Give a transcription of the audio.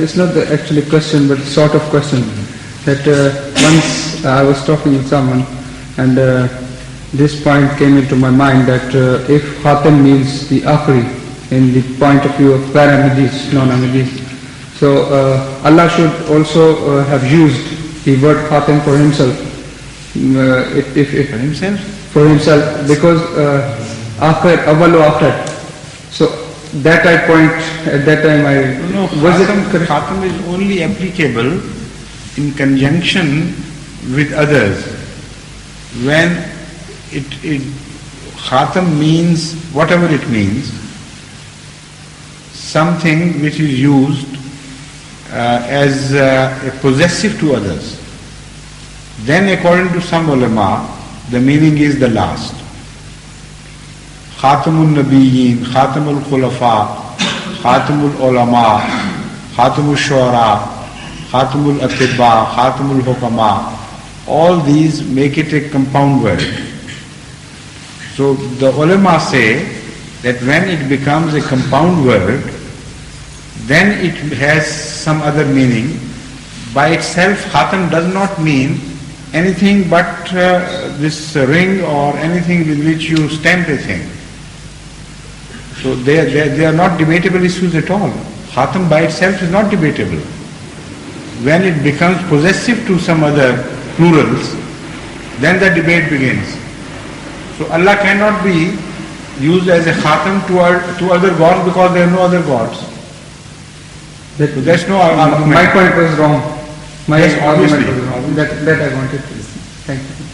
It's not the actually question, but sort of question. That once I was talking with someone, and this point came into my mind that if Khatam means the Akhir in the point of view of paramedis, non-amedis, so Allah should also have used the word Khatam for himself. For himself? For himself, because Akhir, Awwalu Akhir. So that I point, at that time I... No, was Khatam, it correct? Khatam is only applicable in conjunction with others. When Khatam means, whatever it means, something which is used as a possessive to others. Then according to some ulama, the meaning is the last. Khatamul Nabiyyin, Khatamul Khulafa, Khatamul Ulama, Khatamul Shuara, Khatamul Atibba, Khatamul Hukama, all these make it a compound word. So the ulama say that when it becomes a compound word, then it has some other meaning. By itself, Khatam does not mean anything but this ring or anything with which you stamp a thing. So they are not debatable issues at all. Khatam by itself is not debatable. When it becomes possessive to some other plurals, then the debate begins. So Allah cannot be used as a Khatam to other gods because there are no other gods. So there's no argument. My point was wrong. My yes, argument obviously. was wrong. That I wanted to say. Thank you.